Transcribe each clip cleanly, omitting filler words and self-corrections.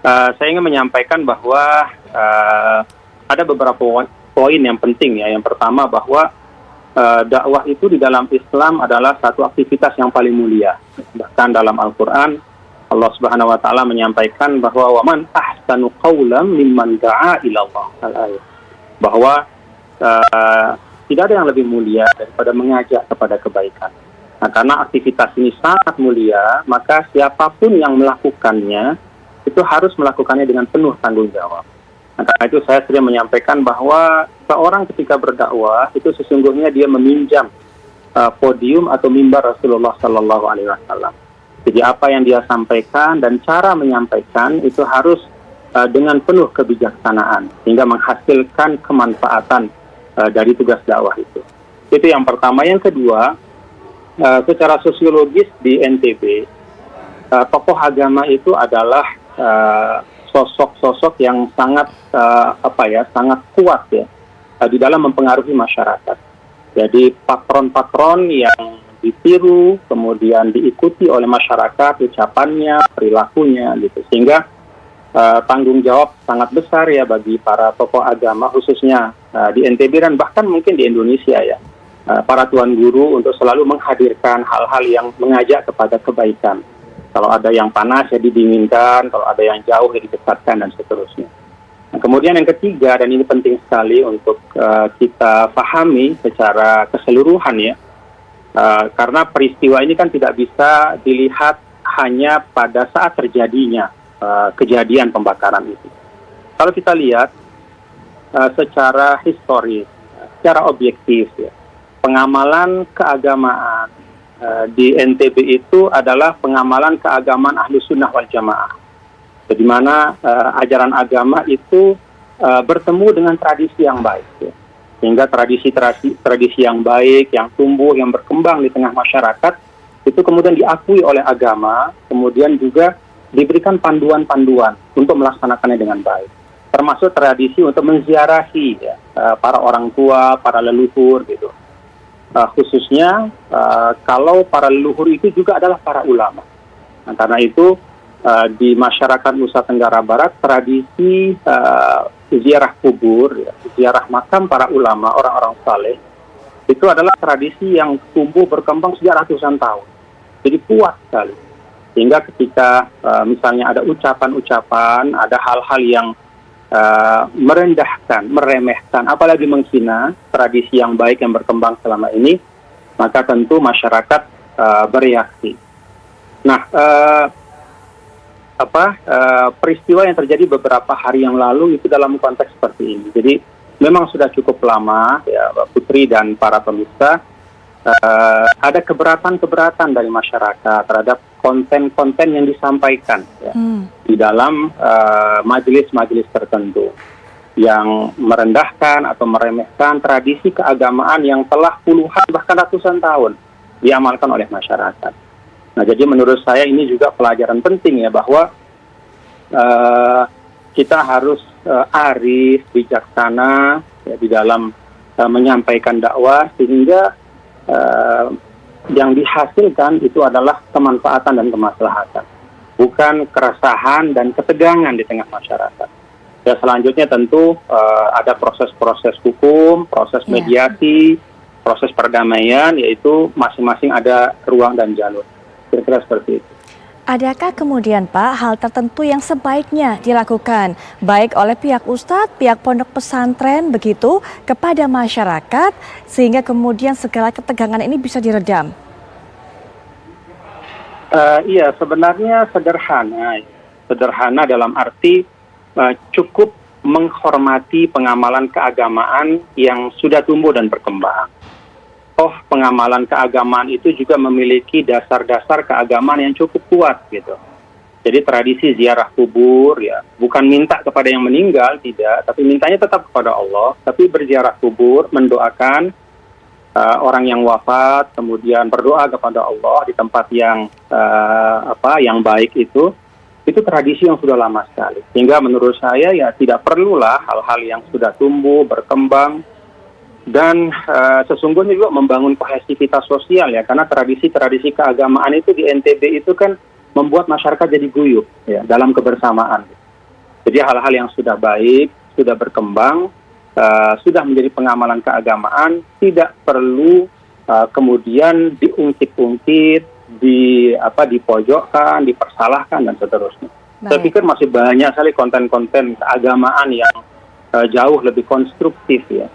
Saya ingin menyampaikan bahwa ada beberapa poin yang penting ya. Yang pertama bahwa dakwah itu di dalam Islam adalah satu aktivitas yang paling mulia. Bahkan dalam Al-Quran Allah Subhanahu Wa Taala menyampaikan bahwa waman ahsanu qawlan mimman da'a ila Allah. Bahwa tidak ada yang lebih mulia daripada mengajak kepada kebaikan. Nah, karena aktivitas ini sangat mulia, maka siapapun yang melakukannya itu harus melakukannya dengan penuh tanggung jawab. Nah, karena itu saya sering menyampaikan bahwa seorang ketika berdakwah itu sesungguhnya dia meminjam podium atau mimbar Rasulullah Sallallahu Alaihi Wasallam. Jadi apa yang dia sampaikan dan cara menyampaikan itu harus dengan penuh kebijaksanaan hingga menghasilkan kemanfaatan dari tugas dakwah itu. Itu yang pertama. Yang kedua, secara sosiologis di NTB, tokoh agama itu adalah sosok-sosok yang sangat sangat kuat ya di dalam mempengaruhi masyarakat. Jadi patron-patron yang ditiru, kemudian diikuti oleh masyarakat, ucapannya, perilakunya, gitu. Sehingga tanggung jawab sangat besar ya bagi para tokoh agama, khususnya di NTB dan bahkan mungkin di Indonesia ya. Para tuan guru untuk selalu menghadirkan hal-hal yang mengajak kepada kebaikan. Kalau ada yang panas ya didinginkan, kalau ada yang jauh ya didekatkan dan seterusnya. Nah, kemudian yang ketiga, dan ini penting sekali untuk kita pahami secara keseluruhan ya, karena peristiwa ini kan tidak bisa dilihat hanya pada saat terjadinya kejadian pembakaran itu. Kalau kita lihat secara historis, secara objektif ya, pengamalan keagamaan di NTB itu adalah pengamalan keagamaan Ahlus Sunnah wal Jamaah, di mana ajaran agama itu bertemu dengan tradisi yang baik, ya. Sehingga tradisi yang baik, yang tumbuh, yang berkembang di tengah masyarakat itu kemudian diakui oleh agama, kemudian juga diberikan panduan-panduan untuk melaksanakannya dengan baik, termasuk tradisi untuk menziarahi ya, para orang tua, para leluhur gitu. Khususnya kalau para leluhur itu juga adalah para ulama. Nah, karena itu di masyarakat Nusa Tenggara Barat tradisi ziarah kubur, ya, ziarah makam para ulama, orang-orang saleh, itu adalah tradisi yang tumbuh berkembang sejak ratusan tahun. Jadi kuat sekali. Sehingga ketika misalnya ada ucapan-ucapan, ada hal-hal yang merendahkan, meremehkan, apalagi menghina tradisi yang baik yang berkembang selama ini, maka tentu masyarakat bereaksi. Nah, peristiwa yang terjadi beberapa hari yang lalu itu dalam konteks seperti ini. Jadi memang sudah cukup lama ya Mbak Putri dan para pemirsa, ada keberatan dari masyarakat terhadap konten-konten yang disampaikan ya, di dalam majelis-majelis tertentu yang merendahkan atau meremehkan tradisi keagamaan yang telah puluhan bahkan ratusan tahun diamalkan oleh masyarakat. Nah, jadi menurut saya ini juga pelajaran penting ya, bahwa kita harus arif, bijaksana ya, di dalam menyampaikan dakwah, sehingga yang dihasilkan itu adalah kemanfaatan dan kemaslahatan, bukan keresahan dan ketegangan di tengah masyarakat. Ya, selanjutnya tentu ada proses-proses hukum, proses mediasi, proses perdamaian, yaitu masing-masing ada ruang dan jalur. Kira-kira seperti itu. Adakah kemudian Pak hal tertentu yang sebaiknya dilakukan baik oleh pihak ustadz, pihak pondok pesantren begitu kepada masyarakat sehingga kemudian segala ketegangan ini bisa diredam? Iya, sebenarnya sederhana dalam arti cukup menghormati pengamalan keagamaan yang sudah tumbuh dan berkembang. Pengamalan keagamaan itu juga memiliki dasar-dasar keagamaan yang cukup kuat gitu. Jadi tradisi ziarah kubur ya, bukan minta kepada yang meninggal, tidak, tapi mintanya tetap kepada Allah, tapi berziarah kubur, mendoakan orang yang wafat, kemudian berdoa kepada Allah di tempat yang yang baik itu tradisi yang sudah lama sekali. Sehingga menurut saya ya tidak perlulah hal-hal yang sudah tumbuh, berkembang, dan sesungguhnya juga membangun kohesivitas sosial ya, karena tradisi-tradisi keagamaan itu di NTB itu kan membuat masyarakat jadi guyup ya dalam kebersamaan. Jadi hal-hal yang sudah baik, sudah berkembang, sudah menjadi pengamalan keagamaan, tidak perlu kemudian diungkit-ungkit, dipojokkan, dipersalahkan dan seterusnya. Saya pikir masih banyak sekali konten-konten keagamaan yang jauh lebih konstruktif ya.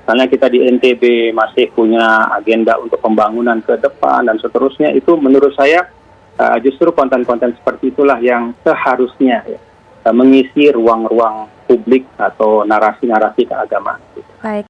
Karena kita di NTB masih punya agenda untuk pembangunan ke depan dan seterusnya, itu menurut saya justru konten-konten seperti itulah yang seharusnya ya, mengisi ruang-ruang publik atau narasi-narasi keagamaan. Baik.